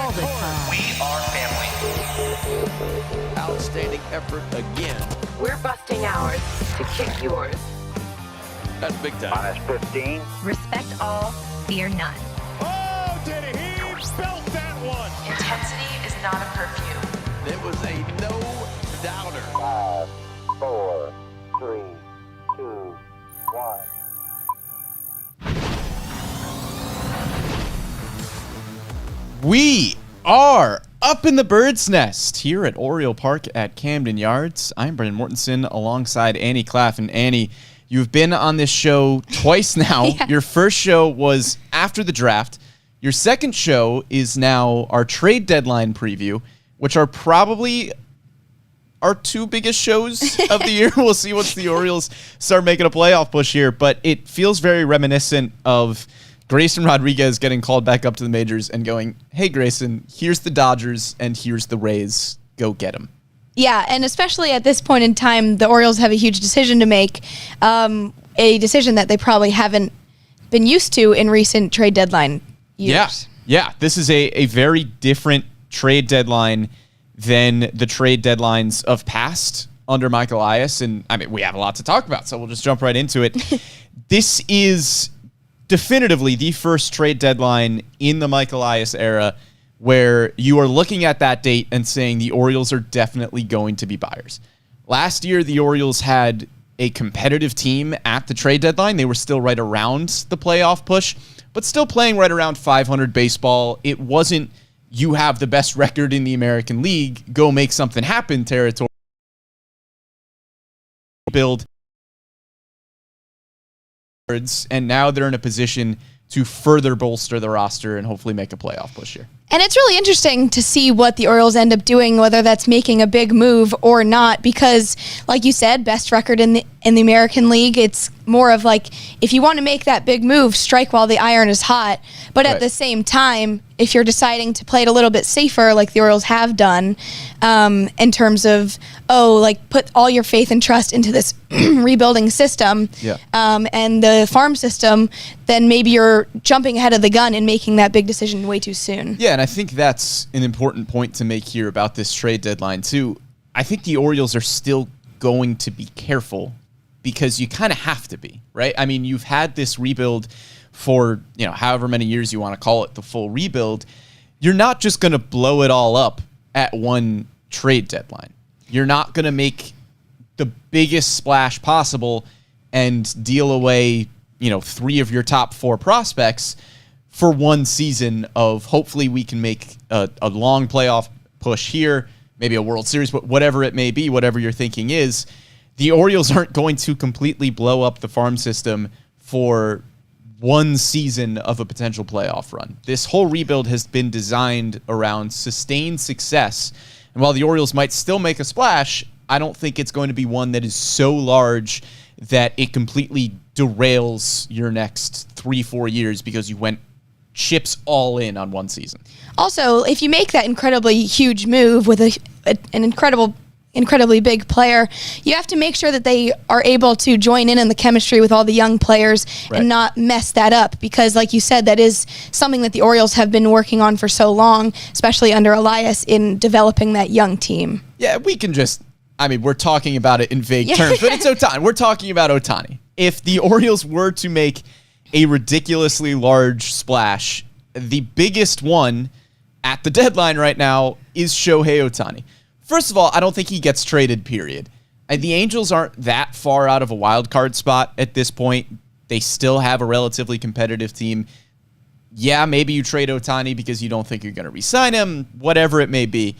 all the time. We are family. Outstanding effort again. We're busting ours to kick yours. That's big time. -15. Respect all, fear none. Oh, did he belt that one? Intensity is not a perfume. It was a no-doubter. 5, 4, 3, 2, 1. We are up in the bird's nest here at Oriole Park at Camden Yards. I'm Brendan Mortensen alongside Annie Klaff. And Annie, you've been on this show twice now. Yeah. Your first show was after the draft. Your second show is now our trade deadline preview, which are probably our two biggest shows of the year. We'll see once the Orioles start making a playoff push here, but it feels very reminiscent of Grayson Rodriguez getting called back up to the majors and going, hey, Grayson, here's the Dodgers and here's the Rays. Go get them. Yeah, and especially at this point in time, the Orioles have a huge decision to make, a decision that they probably haven't been used to in recent trade deadline years. Yeah. This is a very different trade deadline than the trade deadlines of past under Michael Elias. And I mean, we have a lot to talk about, so we'll just jump right into it. This is definitively the first trade deadline in the Michael Elias era where you are looking at that date and saying the Orioles are definitely going to be buyers. Last year, the Orioles had a competitive team at the trade deadline. They were still right around the playoff push, but still playing right around 500 baseball. It wasn't, you have the best record in the American League, go make something happen territory. Build. And now they're in a position to further bolster the roster and hopefully make a playoff push here. And it's really interesting to see what the Orioles end up doing, whether that's making a big move or not, because, like you said, best record in the American League. It's more of like, if you want to make that big move, strike while the iron is hot. But Right. at the same time, if you're deciding to play it a little bit safer, like the Orioles have done, in terms of, put all your faith and trust into this rebuilding system, and the farm system, then maybe you're jumping ahead of the gun and making that big decision way too soon. Yeah, and I think that's an important point to make here about this trade deadline, too. I think the Orioles are still going to be careful because you kind of have to be, right? I mean, you've had this rebuild for, however many years you want to call it, the full rebuild. You're not just going to blow it all up at one trade deadline. You're not going to make the biggest splash possible and deal away, 3 of your top 4 prospects for one season of hopefully we can make a long playoff push here, maybe a World Series, but whatever it may be, whatever your thinking is, the Orioles aren't going to completely blow up the farm system for one season of a potential playoff run. This whole rebuild has been designed around sustained success. And while the Orioles might still make a splash, I don't think it's going to be one that is so large that it completely derails your next 3-4 years because you went chips all in on one season. Also, if you make that incredibly huge move with an incredibly big player, you have to make sure that they are able to join in the chemistry with all the young players and not mess that up, because like you said, that is something that the Orioles have been working on for so long, especially under Elias, in developing that young team. Yeah, we can just, we're talking about it in vague terms, but it's Ohtani. We're talking about Ohtani. If the Orioles were to make a ridiculously large splash, the biggest one at the deadline right now is Shohei Ohtani. First of all, I don't think he gets traded, period. The Angels aren't that far out of a wild card spot at this point. They still have a relatively competitive team. Yeah, maybe you trade Ohtani because you don't think you're going to re-sign him, whatever it may be.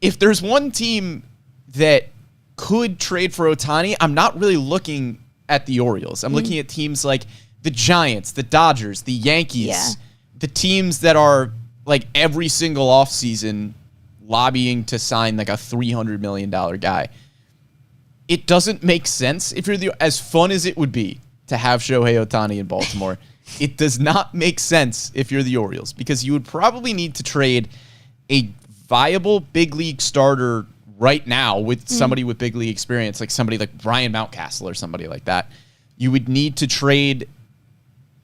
If there's one team that could trade for Ohtani, I'm not really looking at the Orioles. I'm looking at teams like the Giants, the Dodgers, the Yankees, the teams that are like every single offseason lobbying to sign like a $300 million guy. It doesn't make sense if you're as fun as it would be to have Shohei Ohtani in Baltimore. It does not make sense if you're the Orioles, because you would probably need to trade a viable big league starter right now with somebody with big league experience, like somebody like Brian Mountcastle or somebody like that. You would need to trade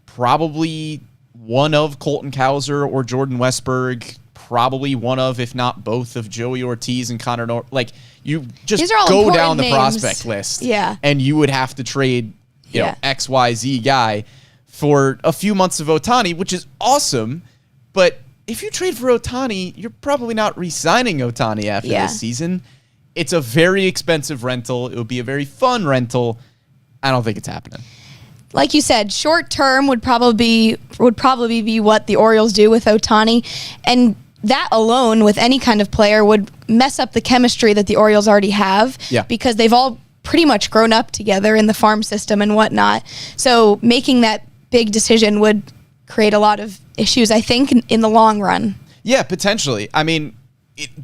probably one of Colton Cowser or Jordan Westberg, probably one of, if not both, of Joey Ortiz and Connor Like, you just These are all go important down the names. prospect list. Yeah. And you would have to trade, you know, Yeah. XYZ guy for a few months of Ohtani, which is awesome. But if you trade for Ohtani, you're probably not re-signing Ohtani after this season. It's a very expensive rental. It would be a very fun rental. I don't think it's happening. Like you said, short term would probably be what the Orioles do with Ohtani, and that alone with any kind of player would mess up the chemistry that the Orioles already have. Yeah. Because they've all pretty much grown up together in the farm system and whatnot. So making that big decision would create a lot of issues, I think, in the long run. Yeah, potentially. I mean,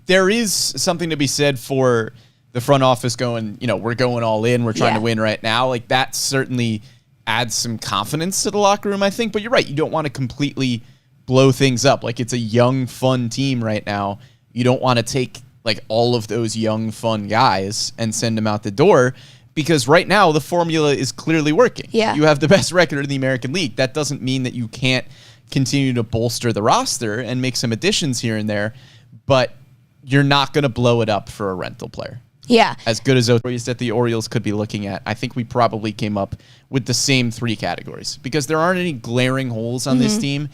there is something to be said for the front office going, you know, we're going all in. We're trying to win right now. Like, that certainly adds some confidence to the locker room, I think. But you're right. You don't want to completely blow things up. Like, it's a young, fun team right now. You don't want to take, like, all of those young, fun guys and send them out the door, because right now the formula is clearly working. Yeah. You have the best record in the American League. That doesn't mean that you can't continue to bolster the roster and make some additions here and there, but you're not going to blow it up for a rental player. Yeah. As good as those that the Orioles could be looking at, I think we probably came up with the same three categories, because there aren't any glaring holes on this team,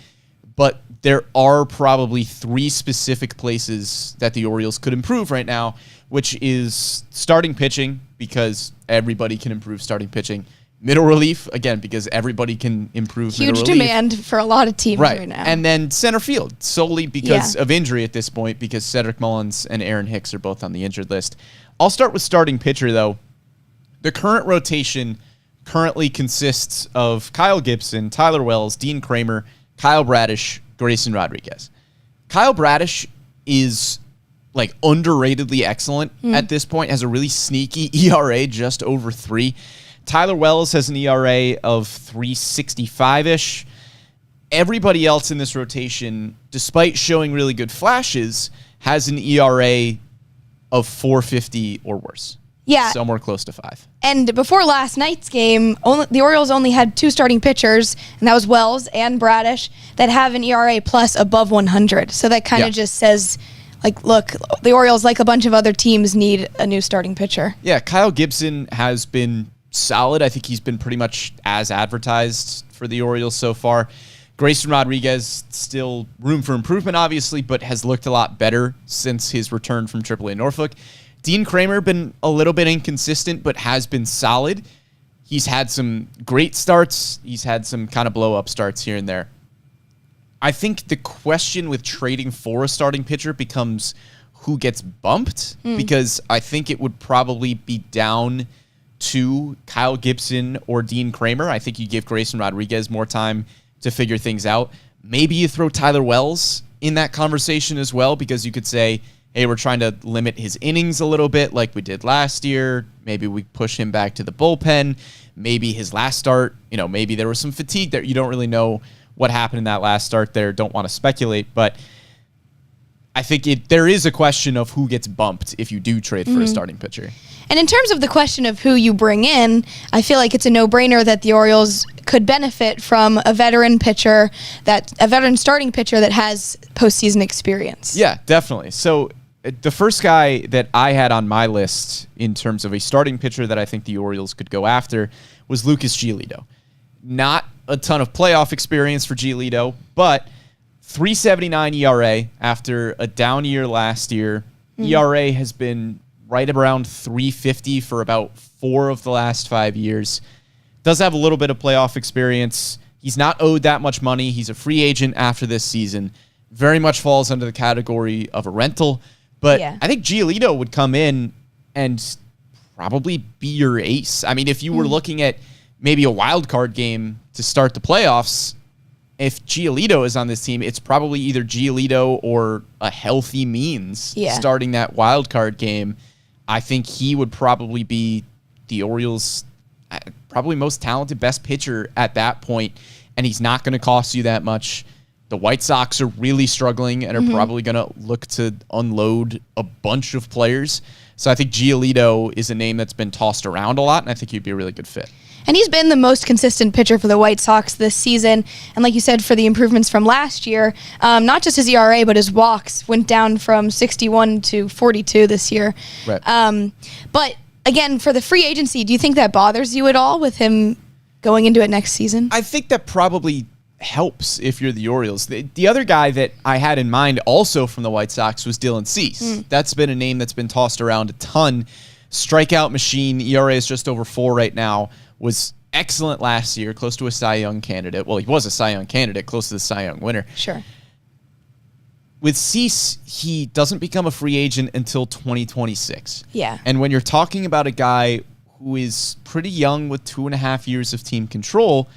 but there are probably three specific places that the Orioles could improve right now, which is starting pitching, because everybody can improve starting pitching. Middle relief, again, because everybody can improve middle relief. Huge demand for a lot of teams right now. And then center field, solely because of injury at this point, because Cedric Mullins and Aaron Hicks are both on the injured list. I'll start with starting pitcher, though. The current rotation currently consists of Kyle Gibson, Tyler Wells, Dean Kramer, Kyle Bradish, Grayson Rodriguez. Kyle Bradish is like underratedly excellent at this point, has a really sneaky ERA just over 3. Tyler Wells has an ERA of 3.65-ish. Everybody else in this rotation, despite showing really good flashes, has an ERA of 4.50 or worse. Yeah. Somewhere close to 5. And before last night's game, the Orioles only had 2 starting pitchers, and that was Wells and Bradish, that have an ERA plus above 100. So that kind of just says, like, look, the Orioles, like a bunch of other teams, need a new starting pitcher. Yeah, Kyle Gibson has been solid. I think he's been pretty much as advertised for the Orioles so far. Grayson Rodriguez, still room for improvement, obviously, but has looked a lot better since his return from AAA Norfolk. Dean Kramer been a little bit inconsistent, but has been solid. He's had some great starts. He's had some kind of blow-up starts here and there. I think the question with trading for a starting pitcher becomes who gets bumped, because I think it would probably be down to Kyle Gibson or Dean Kramer. I think you give Grayson Rodriguez more time to figure things out. Maybe you throw Tyler Wells in that conversation as well, because you could say, hey, we're trying to limit his innings a little bit like we did last year. Maybe we push him back to the bullpen. Maybe his last start, you know, maybe there was some fatigue there. You don't really know what happened in that last start there. Don't want to speculate, but I think there is a question of who gets bumped if you do trade for a starting pitcher. And in terms of the question of who you bring in, I feel like it's a no-brainer that the Orioles could benefit from a veteran starting pitcher that has postseason experience. Yeah, definitely. So the first guy that I had on my list in terms of a starting pitcher that I think the Orioles could go after was Lucas Giolito. Not a ton of playoff experience for Giolito, but 3.79 ERA after a down year last year. ERA has been right around 3.50 for about 4 of the last 5 years. Does have a little bit of playoff experience. He's not owed that much money. He's a free agent after this season. Very much falls under the category of a rental. But I think Giolito would come in and probably be your ace. I mean, if you were looking at maybe a wild card game to start the playoffs, if Giolito is on this team, it's probably either Giolito or a healthy Means starting that wild card game. I think he would probably be the Orioles' probably most talented, best pitcher at that point, and he's not going to cost you that much. The White Sox are really struggling and are probably going to look to unload a bunch of players. So I think Giolito is a name that's been tossed around a lot, and I think he'd be a really good fit. And he's been the most consistent pitcher for the White Sox this season. And like you said, for the improvements from last year, not just his ERA, but his walks went down from 61 to 42 this year. Right. But again, for the free agency, do you think that bothers you at all with him going into it next season? I think that probably helps if you're the Orioles. The other guy that I had in mind also from the White Sox was Dylan Cease. That's been a name that's been tossed around a ton. Strikeout machine, ERA is just over 4 right now, was excellent last year, close to a Cy Young candidate. Well, he was a Cy Young candidate, close to the Cy Young winner. Sure. With Cease, he doesn't become a free agent until 2026. Yeah. And when you're talking about a guy who is pretty young with 2.5 years of team control,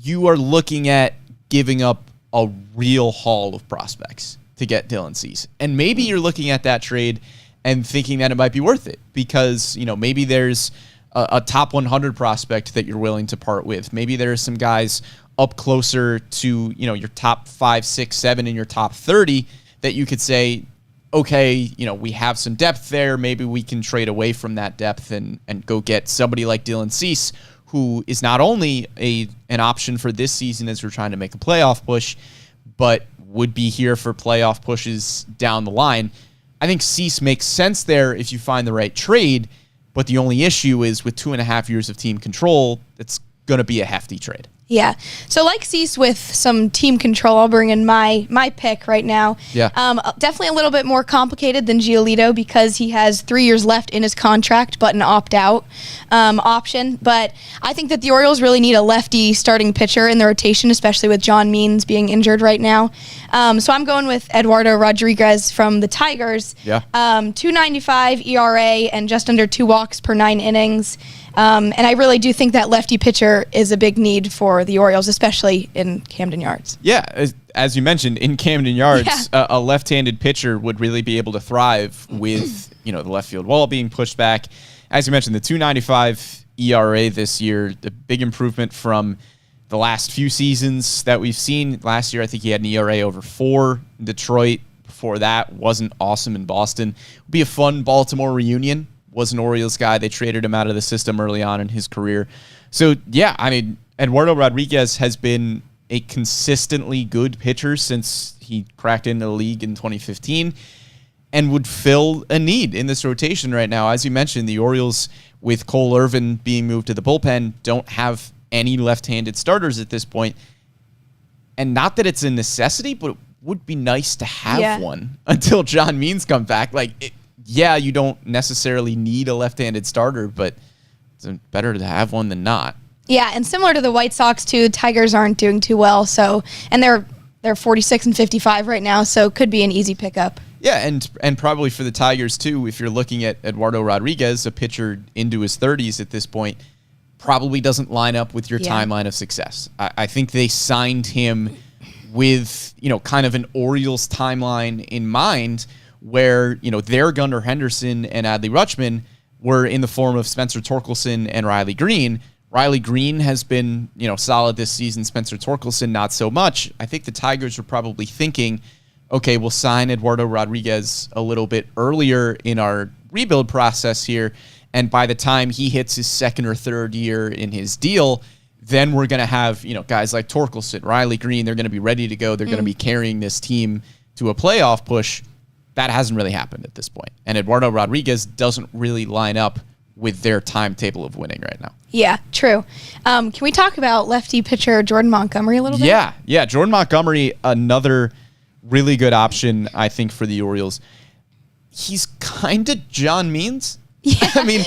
you are looking at giving up a real haul of prospects to get Dylan Cease. And maybe you're looking at that trade and thinking that it might be worth it because, maybe there's a top 100 prospect that you're willing to part with. Maybe there's some guys up closer to, your top 5, 6, 7 in your top 30 that you could say, okay, we have some depth there. Maybe we can trade away from that depth and go get somebody like Dylan Cease, who is not only an option for this season as we're trying to make a playoff push, but would be here for playoff pushes down the line. I think Cease makes sense there if you find the right trade, but the only issue is with 2.5 years of team control, it's going to be a hefty trade. Yeah. So like Cease with some team control, I'll bring in my pick right now. Yeah. Definitely a little bit more complicated than Giolito because he has 3 years left in his contract, but an opt-out option. But I think that the Orioles really need a lefty starting pitcher in the rotation, especially with John Means being injured right now. So I'm going with Eduardo Rodriguez from the Tigers. Yeah. 2.95 ERA and just under 2 walks per 9 innings. And I really do think that lefty pitcher is a big need for the Orioles, especially in Camden Yards. Yeah, as you mentioned, in Camden Yards, a left-handed pitcher would really be able to thrive with the left field wall being pushed back. As you mentioned, the 2.95 ERA this year, the big improvement from the last few seasons that we've seen. Last year, I think he had an ERA over 4 in Detroit. Before that, wasn't awesome in Boston. Would be a fun Baltimore reunion. Was an Orioles guy. They traded him out of the system early on in his career. So, yeah, I mean, Eduardo Rodriguez has been a consistently good pitcher since he cracked into the league in 2015 and would fill a need in this rotation right now. As you mentioned, the Orioles, with Cole Irvin being moved to the bullpen, don't have any left-handed starters at this point. And not that it's a necessity, but it would be nice to have one until John Means comes back. Yeah, you don't necessarily need a left-handed starter, but it's better to have one than not. Yeah, and similar to the White Sox too, Tigers aren't doing too well. So, and they're 46 and 55 right now, so it could be an easy pickup. Yeah, and probably for the Tigers too, if you're looking at Eduardo Rodriguez, a pitcher into his 30s at this point, probably doesn't line up with your timeline of success. I think they signed him with kind of an Orioles timeline in mind, where, their Gunnar Henderson and Adley Rutschman were in the form of Spencer Torkelson and Riley Green. Riley Green has been, solid this season. Spencer Torkelson, not so much. I think the Tigers were probably thinking, okay, we'll sign Eduardo Rodriguez a little bit earlier in our rebuild process here, and by the time he hits his 2nd or 3rd year in his deal, then we're going to have, guys like Torkelson, Riley Green, they're going to be ready to go. They're going to be carrying this team to a playoff push. That hasn't really happened at this point. And Eduardo Rodriguez doesn't really line up with their timetable of winning right now. Yeah, true. Can we talk about lefty pitcher Jordan Montgomery a little bit? Yeah. Jordan Montgomery, another really good option, I think, for the Orioles. He's kind of John Means. Yeah. I mean,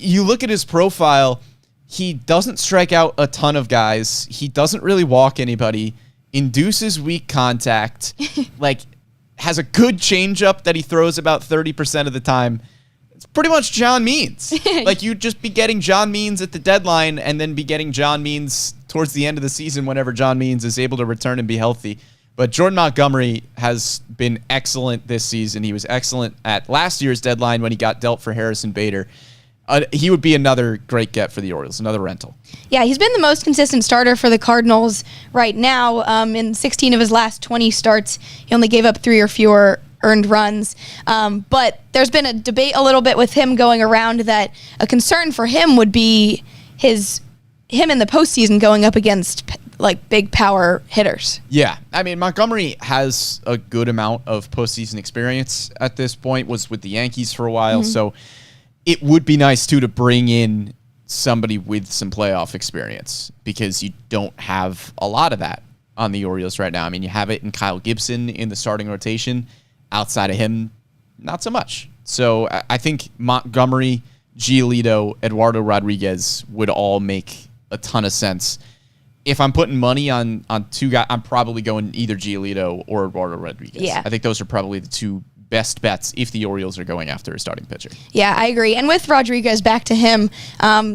you look at his profile, he doesn't strike out a ton of guys. He doesn't really walk anybody, induces weak contact, has a good changeup that he throws about 30% of the time. It's pretty much John Means. You'd just be getting John Means at the deadline and then be getting John Means towards the end of the season whenever John Means is able to return and be healthy. But Jordan Montgomery has been excellent this season. He was excellent at last year's deadline when he got dealt for Harrison Bader. He would be another great get for the Orioles, another rental. Yeah, he's been the most consistent starter for the Cardinals right now. In 16 of his last 20 starts, he only gave up 3 or fewer earned runs. But there's been a debate a little bit with him going around that a concern for him would be him in the postseason going up against like big power hitters. Yeah. I mean, Montgomery has a good amount of postseason experience at this point, was with the Yankees for a while. So it would be nice, too, to bring in somebody with some playoff experience because you don't have a lot of that on the Orioles right now. I mean, you have it in Kyle Gibson in the starting rotation. Outside of him, not so much. So I think Montgomery, Giolito, Eduardo Rodriguez would all make a ton of sense. If I'm putting money on two guys, I'm probably going either Giolito or Eduardo Rodriguez. Yeah. I think those are probably the two best bets if the Orioles are going after a starting pitcher. Yeah, I agree. And with Rodriguez, back to him,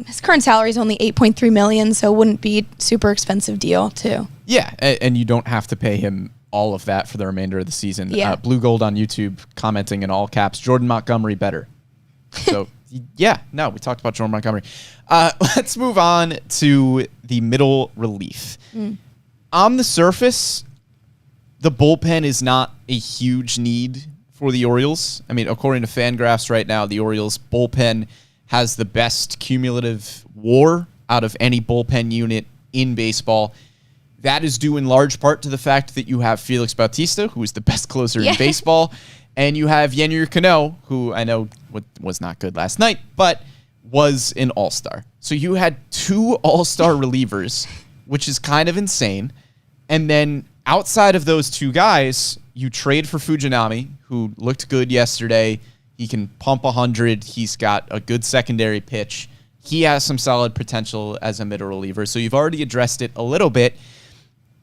his current salary is only $8.3 million, so it wouldn't be a super expensive deal, too. Yeah, and you don't have to pay him all of that for the remainder of the season. Yeah. Blue Gold on YouTube commenting in all caps, Jordan Montgomery better. So, yeah, no, we talked about Jordan Montgomery. Let's move on to the middle relief. On the surface, the bullpen is not a huge need for the Orioles. I mean, according to Fangraphs right now, the Orioles bullpen has the best cumulative WAR out of any bullpen unit in baseball. That is due in large part to the fact that you have Felix Bautista, who is the best closer in baseball, and you have Yennier Cano, who I know was not good last night, but was an all-star. So you had two all-star relievers, which is kind of insane. And then outside of those two guys, you trade for Fujinami, who looked good yesterday. He can pump 100. He's got a good secondary pitch. He has some solid potential as a middle reliever. So you've already addressed it a little bit.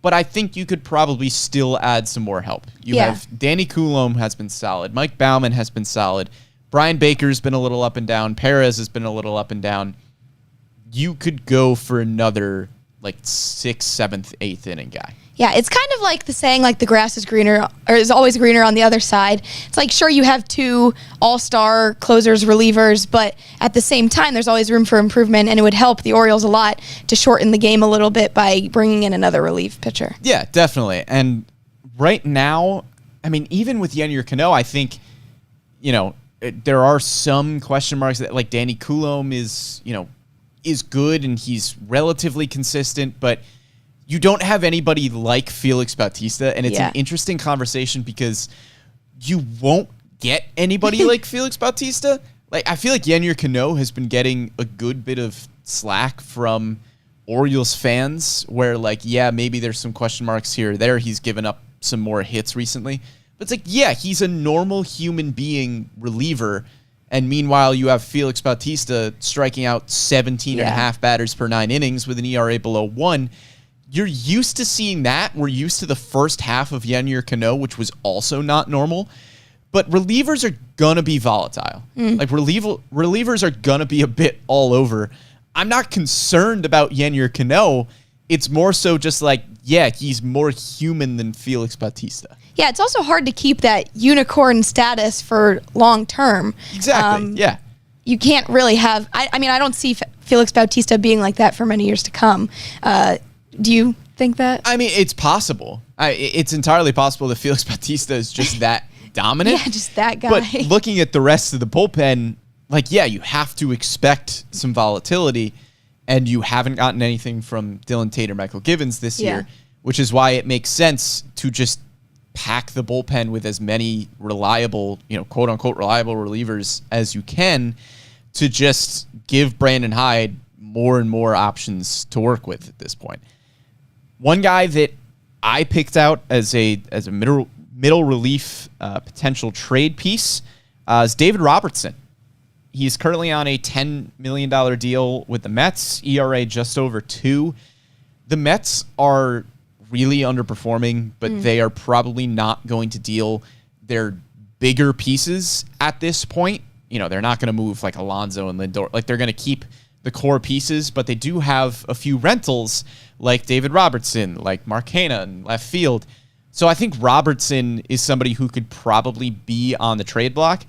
But I think you could probably still add some more help. You have Danny Coulombe has been solid. Mike Baumann has been solid. Brian Baker's been a little up and down. Perez has been a little up and down. You could go for another like 6th, 7th, 8th inning guy. Yeah, it's kind of like the saying, like the grass is greener, or is always greener on the other side. It's like, sure, you have two all-star closers, relievers, but at the same time, there's always room for improvement, and it would help the Orioles a lot to shorten the game a little bit by bringing in another relief pitcher. Yeah, definitely. And right now, I mean, even with Yennier Cano, I think, there are some question marks that, like, Danny Coulombe is good and he's relatively consistent, but you don't have anybody like Felix Bautista, and it's an interesting conversation because you won't get anybody like Felix Bautista. Like, I feel like Yennier Cano has been getting a good bit of slack from Orioles fans where, like, yeah, maybe there's some question marks here or there. He's given up some more hits recently. But it's like, yeah, he's a normal human being reliever, and meanwhile you have Felix Bautista striking out 17 and a half batters per 9 innings with an ERA below 1. You're used to seeing that. We're used to the first half of Yennier Cano, which was also not normal. But relievers are going to be volatile. Like, relievers are going to be a bit all over. I'm not concerned about Yennier Cano. It's more so just like, yeah, he's more human than Felix Bautista. Yeah, it's also hard to keep that unicorn status for long term. Exactly, yeah. You can't really have... I mean, I don't see Felix Bautista being like that for many years to come. Do you think that? I mean, it's possible. It's entirely possible that Felix Bautista is just that dominant. Yeah, just that guy. But looking at the rest of the bullpen, like, yeah, you have to expect some volatility, and you haven't gotten anything from Dylan Tate or Michael Givens this year, which is why it makes sense to just pack the bullpen with as many reliable, quote-unquote reliable relievers as you can to just give Brandon Hyde more and more options to work with at this point. One guy that I picked out as a middle relief potential trade piece is David Robertson. He's currently on a $10 million deal with the Mets, ERA just over 2. The Mets are really underperforming, but they are probably not going to deal their bigger pieces at this point. They're not going to move like Alonso and Lindor. Like, they're going to keep the core pieces, but they do have a few rentals like David Robertson, like Mark Hanna in left field. So I think Robertson is somebody who could probably be on the trade block.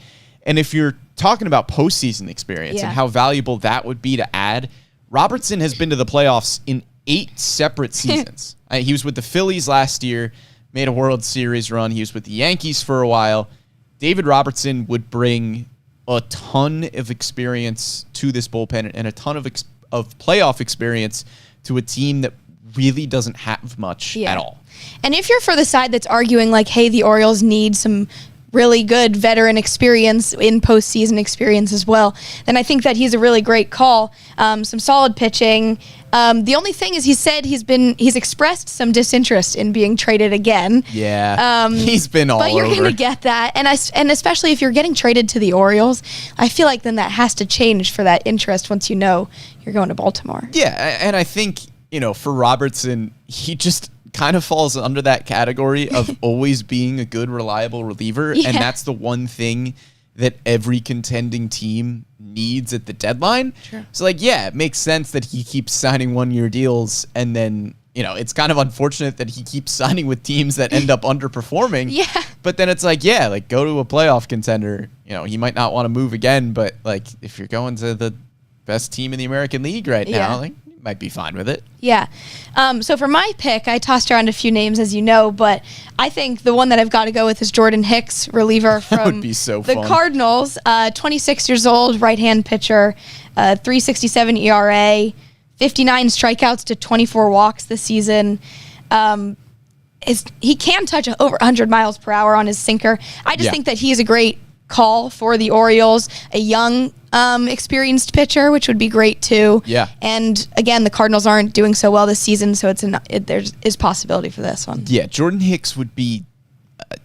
And if you're talking about postseason experience and how valuable that would be to add, Robertson has been to the playoffs in 8 separate seasons. He was with the Phillies last year, made a World Series run. He was with the Yankees for a while. David Robertson would bring a ton of experience to this bullpen and a ton of of playoff experience to a team that really doesn't have much at all. And if you're for the side that's arguing like, hey, the Orioles need some really good veteran experience in postseason experience as well, then I think that he's a really great call. Some solid pitching. The only thing is, he said he's expressed some disinterest in being traded again. Yeah, he's been all over. But you're going to get that, and especially if you're getting traded to the Orioles, I feel like then that has to change for that interest once you know you're going to Baltimore. Yeah, and I think, for Robertson, he just kind of falls under that category of always being a good, reliable reliever, and that's the one thing that every contending team needs at the deadline. Sure. So, it makes sense that he keeps signing one-year deals, and then, it's kind of unfortunate that he keeps signing with teams that end up underperforming. Yeah. But then it's go to a playoff contender. He might not want to move again, but, if you're going to the best team in the American League right now, might be fine with it. Yeah. So for my pick, I tossed around a few names, as you know, but I think the one that I've got to go with is Jordan Hicks, reliever from would be so the fun. Cardinals. 26 years old, right-hand pitcher, 3.67 ERA, 59 strikeouts to 24 walks this season. He can touch over 100 miles per hour on his sinker. I just think that he's a great call for the Orioles, a young, experienced pitcher, which would be great too. Yeah. And again, the Cardinals aren't doing so well this season, so there is possibility for this one. Yeah, Jordan Hicks would be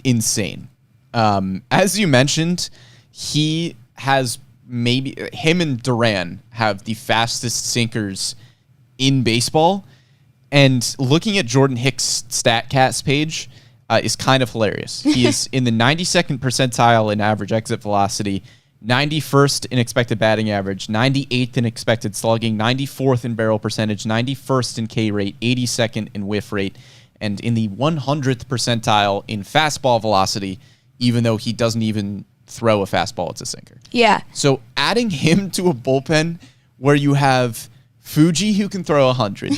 insane. As you mentioned, he has him and Duran have the fastest sinkers in baseball. And looking at Jordan Hicks' StatCast page is kind of hilarious. He is in the 92nd percentile in average exit velocity, 91st in expected batting average, 98th in expected slugging, 94th in barrel percentage, 91st in K rate, 82nd in whiff rate, and in the 100th percentile in fastball velocity, even though he doesn't even throw a fastball, it's a sinker. Yeah. So adding him to a bullpen where you have Fuji who can throw 100,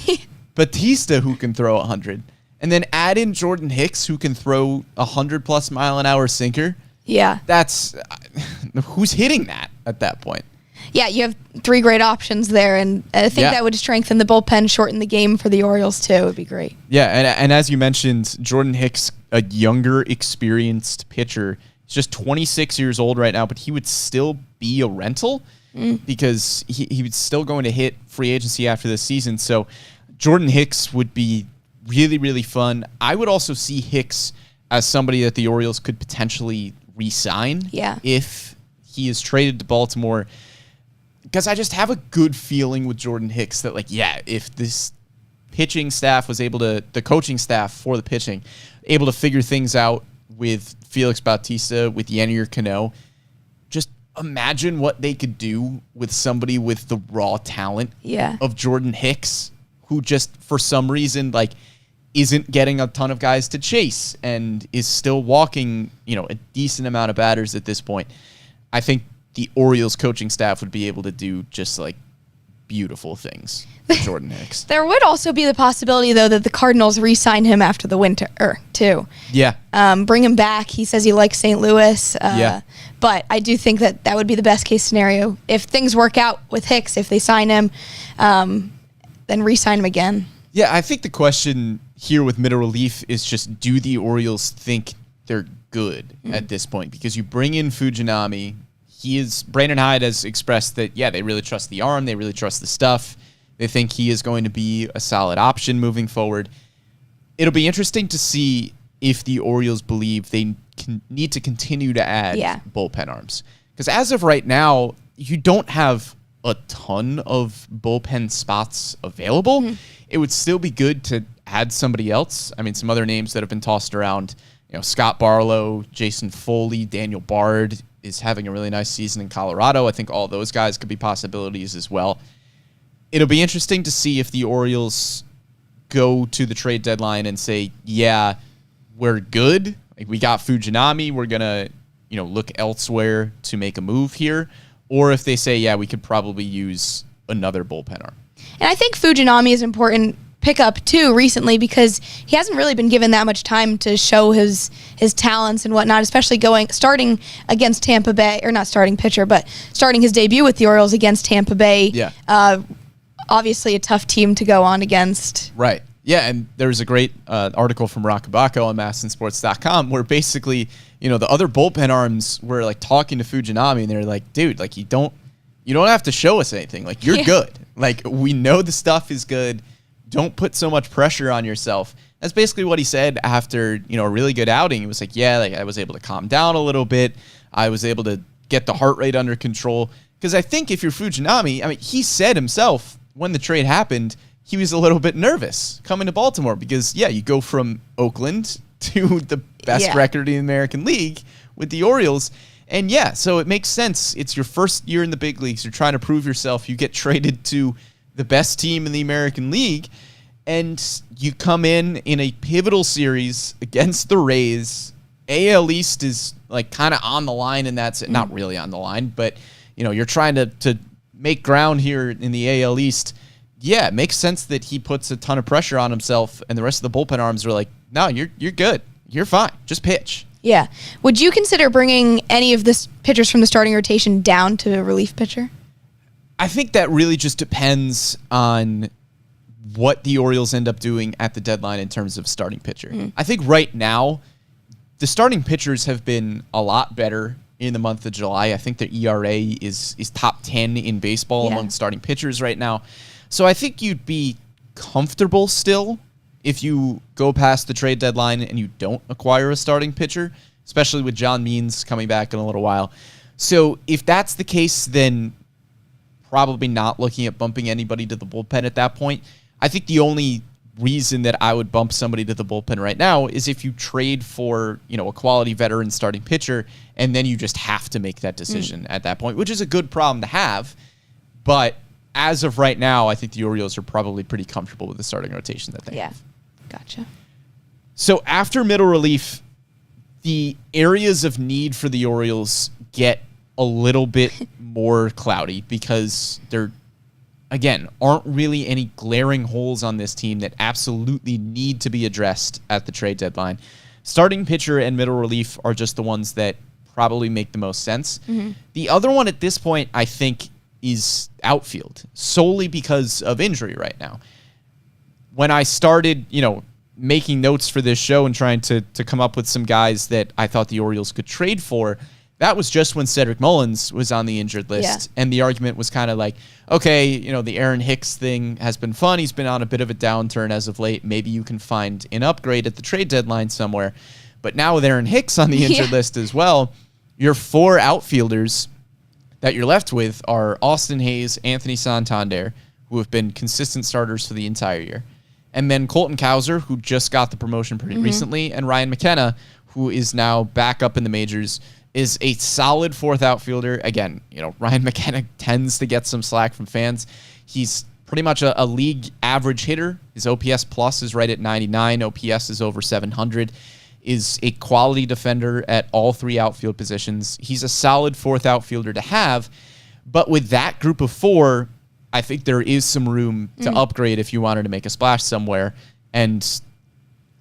Batista who can throw 100, and then add in Jordan Hicks who can throw 100+ mile an hour sinker. Yeah. That's who's hitting that at that point. Yeah, you have three great options there, and I think that would strengthen the bullpen, shorten the game for the Orioles too. It would be great. Yeah, and as you mentioned, Jordan Hicks, a younger, experienced pitcher, he's just 26 years old right now, but he would still be a rental because he would still going to hit free agency after this season. So Jordan Hicks would be really, really fun. I would also see Hicks as somebody that the Orioles could potentially re-sign if he is traded to Baltimore, because I just have a good feeling with Jordan Hicks that if this pitching staff was able to, the coaching staff for the pitching, able to figure things out with Felix Bautista, with Yennier Cano, just imagine what they could do with somebody with the raw talent of Jordan Hicks, who just for some reason isn't getting a ton of guys to chase and is still walking, a decent amount of batters at this point. I think the Orioles coaching staff would be able to do just beautiful things for Jordan Hicks. There would also be the possibility, though, that the Cardinals re-sign him after the winter, too. Yeah. Bring him back. He says he likes St. Louis. But I do think that would be the best case scenario. If things work out with Hicks, if they sign him, then re-sign him again. Yeah, I think the question here with middle relief is just, do the Orioles think they're good at this point? Because you bring in Fujinami. Brandon Hyde has expressed that, they really trust the arm. They really trust the stuff. They think he is going to be a solid option moving forward. It'll be interesting to see if the Orioles believe they need to continue to add bullpen arms. Because as of right now, you don't have a ton of bullpen spots available. It would still be good to add somebody else. I mean, some other names that have been tossed around, Scott Barlow, Jason Foley, Daniel Bard is having a really nice season in Colorado. I think all those guys could be possibilities as well. It'll be interesting to see if the Orioles go to the trade deadline and say, we're good. We got Fujinami. We're going to, look elsewhere to make a move here. Or if they say, we could probably use another bullpen arm. And I think Fujinami is an important pickup too recently, because he hasn't really been given that much time to show his talents and whatnot, especially starting against Tampa Bay, or not starting pitcher, but starting his debut with the Orioles against Tampa Bay. obviously a tough team to go on against. Right. Yeah, and there's a great article from Rakabako on MASNsports.com where basically, the other bullpen arms were like talking to Fujinami, and they're like, dude, like you don't have to show us anything. Like you're good. Like we know the stuff is good. Don't put so much pressure on yourself. That's basically what he said after, a really good outing. He was like, yeah, like I was able to calm down a little bit. I was able to get the heart rate under control. Because I think if you're Fujinami, he said himself when the trade happened, he was a little bit nervous coming to Baltimore because, you go from Oakland to the best record in the American League with the Orioles. And, so it makes sense. It's your first year in the big leagues. You're trying to prove yourself. You get traded to the best team in the American League, and you come in a pivotal series against the Rays. AL East is like kind of on the line, and that's not really on the line, but you're trying to make ground here in the AL East. Yeah, it makes sense that he puts a ton of pressure on himself, and the rest of the bullpen arms are like, no, you're good. You're fine. Just pitch. Yeah. Would you consider bringing any of the pitchers from the starting rotation down to a relief pitcher? I think that really just depends on what the Orioles end up doing at the deadline in terms of starting pitcher. I think right now, the starting pitchers have been a lot better in the month of July. I think their ERA is top 10 in baseball among starting pitchers right now. So I think you'd be comfortable still if you go past the trade deadline and you don't acquire a starting pitcher, especially with John Means coming back in a little while. So if that's the case, then probably not looking at bumping anybody to the bullpen at that point. I think the only reason that I would bump somebody to the bullpen right now is if you trade for, a quality veteran starting pitcher, and then you just have to make that decision at that point, which is a good problem to have. But as of right now, I think the Orioles are probably pretty comfortable with the starting rotation that they have. Gotcha. So after middle relief, the areas of need for the Orioles get a little bit more cloudy because there, again, aren't really any glaring holes on this team that absolutely need to be addressed at the trade deadline. Starting pitcher and middle relief are just the ones that probably make the most sense. The other one at this point, I think, is outfield, solely because of injury right now. When I started, making notes for this show and trying to come up with some guys that I thought the Orioles could trade for, that was just when Cedric Mullins was on the injured list. And the argument was kind of like, okay, the Aaron Hicks thing has been fun. He's been on a bit of a downturn as of late. Maybe you can find an upgrade at the trade deadline somewhere. But now with Aaron Hicks on the injured list as well, your four outfielders that you're left with are Austin Hayes, Anthony Santander, who have been consistent starters for the entire year, and then Colton Cowser, who just got the promotion pretty recently, and Ryan McKenna, who is now back up in the majors, is a solid fourth outfielder. Again, Ryan McKenna tends to get some slack from fans. He's pretty much a league average hitter. His OPS plus is right at 99. OPS is over 700. Is a quality defender at all three outfield positions. He's a solid fourth outfielder to have. But with that group of four, I think there is some room to upgrade if you wanted to make a splash somewhere. And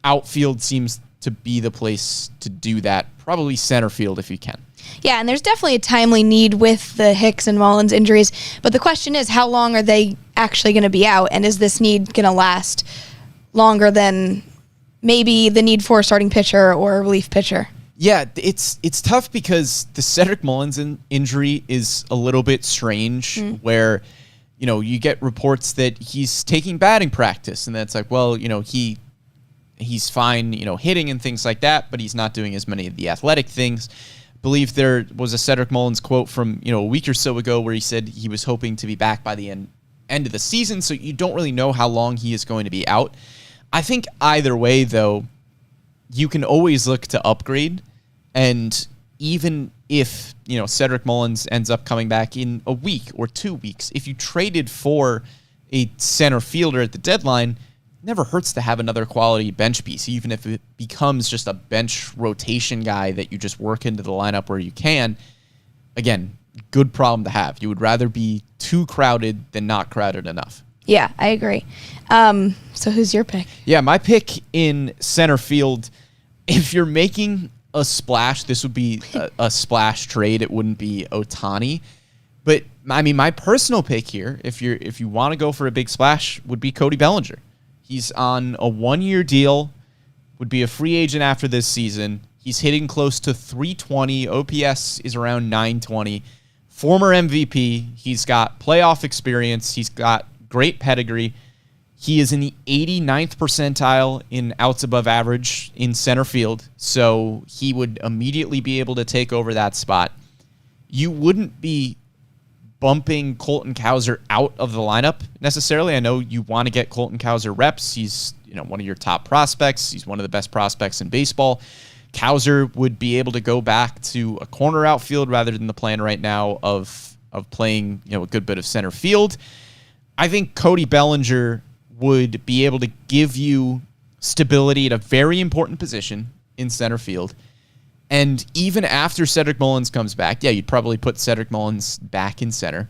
outfield seems to be the place to do that. Probably center field if you can. Yeah, and there's definitely a timely need with the Hicks and Mullins injuries. But the question is, how long are they actually going to be out? And is this need going to last longer than maybe the need for a starting pitcher or a relief pitcher? Yeah, it's tough because the Cedric Mullins injury is a little bit strange where, you get reports that he's taking batting practice, and that's like, well, he's fine, hitting and things like that, but he's not doing as many of the athletic things. I believe there was a Cedric Mullins quote from, a week or so ago where he said he was hoping to be back by the end of the season, so you don't really know how long he is going to be out. I think either way, though, you can always look to upgrade, and even if, Cedric Mullins ends up coming back in a week or 2 weeks, if you traded for a center fielder at the deadline, it never hurts to have another quality bench piece, even if it becomes just a bench rotation guy that you just work into the lineup where you can. Again, good problem to have. You would rather be too crowded than not crowded enough. Yeah, I agree. So who's your pick? Yeah, my pick in center field, if you're making a splash, this would be a splash trade. It wouldn't be Ohtani. But I mean, my personal pick here, if you want to go for a big splash, would be Cody Bellinger. He's on a 1-year deal, would be a free agent after this season. He's hitting close to 320. OPS is around 920. Former MVP. He's got playoff experience. He's got great pedigree. He is in the 89th percentile in outs above average in center field, so he would immediately be able to take over that spot. You wouldn't be bumping Colton Cowser out of the lineup necessarily. I know you want to get Colton Cowser reps. He's one of your top prospects. He's one of the best prospects in baseball. Cowser would be able to go back to a corner outfield rather than the plan right now of playing a good bit of center field. I think Cody Bellinger would be able to give you stability at a very important position in center field. And even after Cedric Mullins comes back, you'd probably put Cedric Mullins back in center.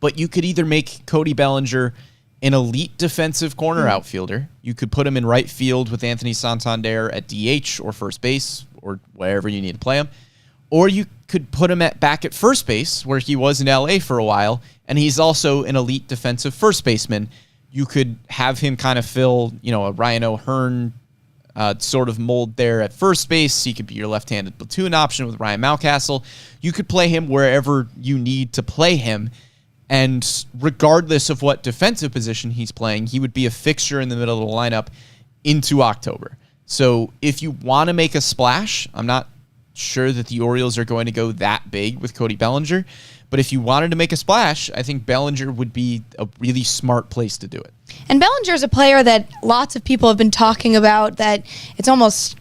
But you could either make Cody Bellinger an elite defensive corner outfielder. You could put him in right field with Anthony Santander at DH or first base or wherever you need to play him. Or you could put him back at first base where he was in LA for a while, and he's also an elite defensive first baseman. You could have him kind of fill, a Ryan O'Hearn sort of mold there at first base. He could be your left-handed platoon option with Ryan Mountcastle. You could play him wherever you need to play him. And regardless of what defensive position he's playing, he would be a fixture in the middle of the lineup into October. So if you want to make a splash, I'm not sure that the Orioles are going to go that big with Cody Bellinger. But if you wanted to make a splash, I think Bellinger would be a really smart place to do it. And Bellinger is a player that lots of people have been talking about, that it's almost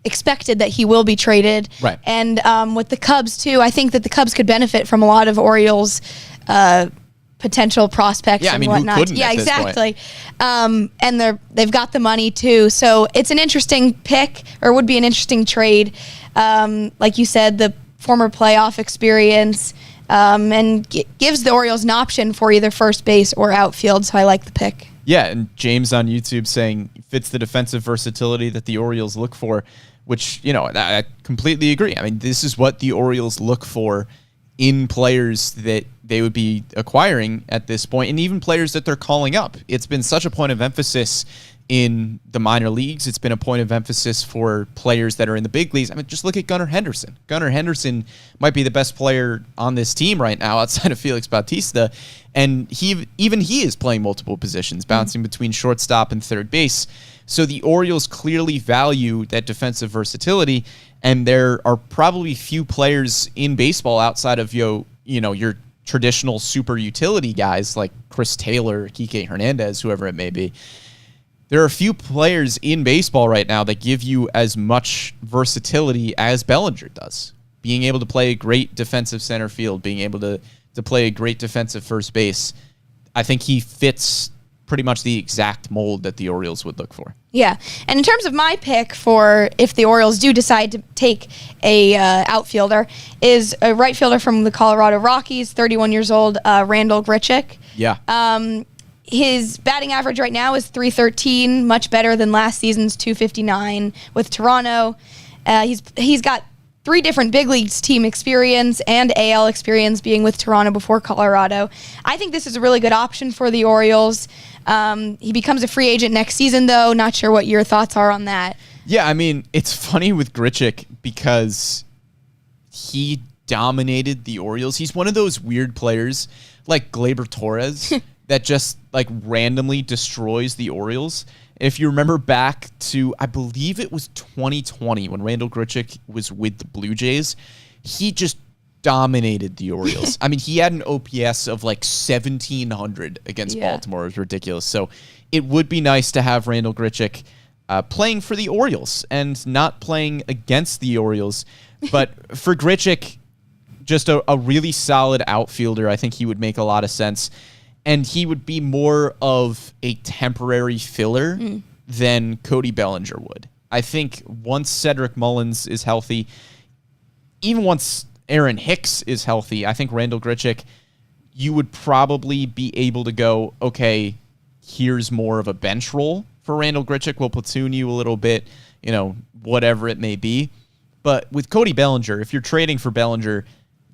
expected that he will be traded. Right. And with the Cubs, too, I think that the Cubs could benefit from a lot of Orioles potential prospects and whatnot. Who couldn't at this exactly. And they've got the money, too. So it's an interesting pick, or would be an interesting trade. Like you said, the former playoff experience, and gives the Orioles an option for either first base or outfield, so I like the pick. Yeah, and James on YouTube saying fits the defensive versatility that the Orioles look for, which, I completely agree. I mean, this is what the Orioles look for in players that they would be acquiring at this point, and even players that they're calling up. It's been such a point of emphasis in the minor leagues. It's been a point of emphasis for players that are in the big leagues. I mean, just look at Gunnar Henderson. Gunnar Henderson might be the best player on this team right now outside of Felix Bautista, and he is playing multiple positions, bouncing between shortstop and third base. So the Orioles clearly value that defensive versatility, and there are probably few players in baseball outside of your traditional super utility guys like Chris Taylor, Kike Hernandez, whoever it may be. There are a few players in baseball right now that give you as much versatility as Bellinger does. Being able to play a great defensive center field, being able to play a great defensive first base. I think he fits pretty much the exact mold that the Orioles would look for. Yeah, and in terms of my pick for if the Orioles do decide to take a outfielder, is a right fielder from the Colorado Rockies, 31 years old, Randall Grichuk. Yeah. His batting average right now is .313, much better than last season's .259 with Toronto. He's got 3 different big leagues team experience and AL experience, being with Toronto before Colorado. I think this is a really good option for the Orioles. He becomes a free agent next season, though. Not sure what your thoughts are on that. Yeah, I mean, it's funny with Grichuk because he dominated the Orioles. He's one of those weird players like Gleyber Torres that just randomly destroys the Orioles. If you remember back to, I believe it was 2020 when Randall Grichuk was with the Blue Jays, he just dominated the Orioles. I mean, he had an OPS of 1,700 against Baltimore. It was ridiculous. So it would be nice to have Randall Grichuk playing for the Orioles and not playing against the Orioles. But for Grichuk, just a really solid outfielder. I think he would make a lot of sense. And he would be more of a temporary filler than Cody Bellinger would. I think once Cedric Mullins is healthy, even once Aaron Hicks is healthy, I think Randall Grichuk, you would probably be able to go, okay, here's more of a bench role for Randall Grichuk. We'll platoon you a little bit, whatever it may be. But with Cody Bellinger, if you're trading for Bellinger,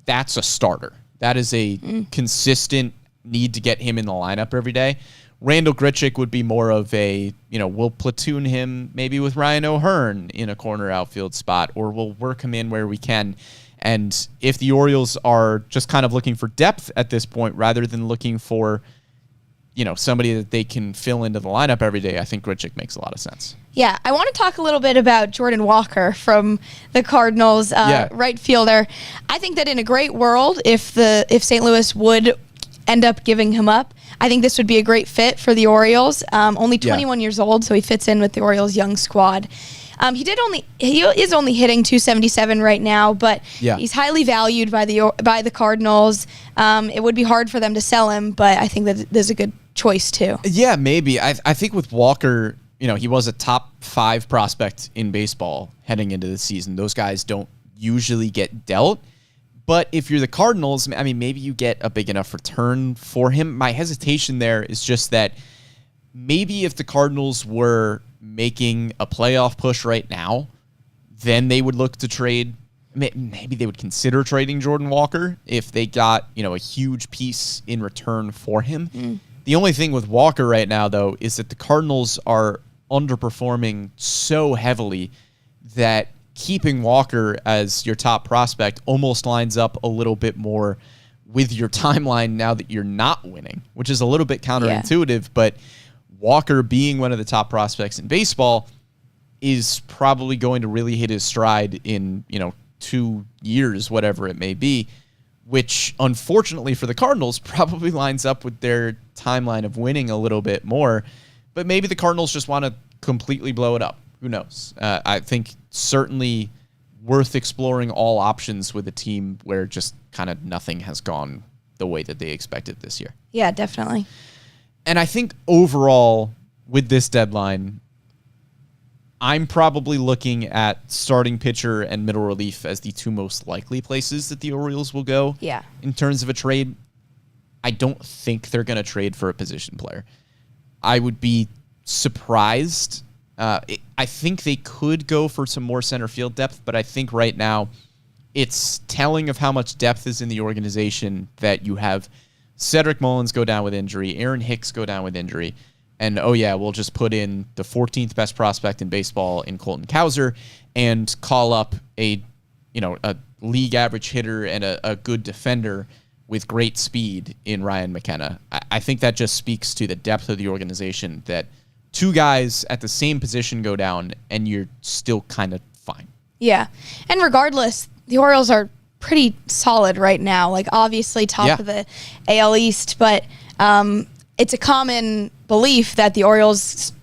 that's a starter. That is a consistent need to get him in the lineup every day. Randall Grichuk would be more of a, we'll platoon him maybe with Ryan O'Hearn in a corner outfield spot, or we'll work him in where we can. And if the Orioles are just kind of looking for depth at this point rather than looking for, somebody that they can fill into the lineup every day, I think Grichuk makes a lot of sense. Yeah, I want to talk a little bit about Jordan Walker from the Cardinals, right fielder. I think that in a great world, if St. Louis would end up giving him up, I think this would be a great fit for the Orioles. Only 21 years old, so he fits in with the Orioles' young squad. He is only hitting .277 right now, but he's highly valued by the Cardinals. It would be hard for them to sell him, but I think that there's a good choice too. Yeah, maybe. I think with Walker, he was a top 5 prospect in baseball heading into the season. Those guys don't usually get dealt. But if you're the Cardinals, I mean, maybe you get a big enough return for him. My hesitation there is just that maybe if the Cardinals were making a playoff push right now, then they would look to trade. Maybe they would consider trading Jordan Walker if they got, a huge piece in return for him. The only thing with Walker right now, though, is that the Cardinals are underperforming so heavily that keeping Walker as your top prospect almost lines up a little bit more with your timeline now that you're not winning, which is a little bit counterintuitive, but Walker being one of the top prospects in baseball is probably going to really hit his stride in, 2 years, whatever it may be, which unfortunately for the Cardinals probably lines up with their timeline of winning a little bit more. But maybe the Cardinals just want to completely blow it up. Who knows? I think certainly worth exploring all options with a team where just kind of nothing has gone the way that they expected this year. Yeah, definitely. And I think overall with this deadline, I'm probably looking at starting pitcher and middle relief as the 2 most likely places that the Orioles will go. Yeah. In terms of a trade, I don't think they're going to trade for a position player. I would be surprised. I think they could go for some more center field depth, but I think right now it's telling of how much depth is in the organization that you have Cedric Mullins go down with injury, Aaron Hicks go down with injury, and we'll just put in the 14th best prospect in baseball in Colton Cowser and call up a league average hitter and a good defender with great speed in Ryan McKenna. I think that just speaks to the depth of the organization that 2 guys at the same position go down and you're still kind of fine. Yeah. And regardless, the Orioles are pretty solid right now. Like, obviously top of the AL East, but it's a common belief that the Orioles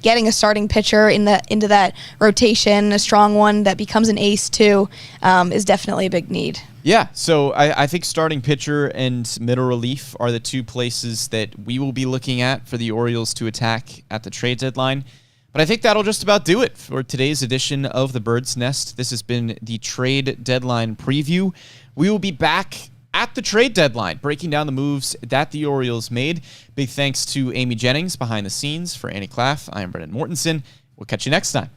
getting a starting pitcher into that rotation, a strong one that becomes an ace too, is definitely a big need. Yeah, so I think starting pitcher and middle relief are the 2 places that we will be looking at for the Orioles to attack at the trade deadline. But I think that'll just about do it for today's edition of The Bird's Nest. This has been the trade deadline preview. We will be back at the trade deadline, breaking down the moves that the Orioles made. Big thanks to Amy Jennings behind the scenes. For Annie Klaff, I am Brendan Mortensen. We'll catch you next time.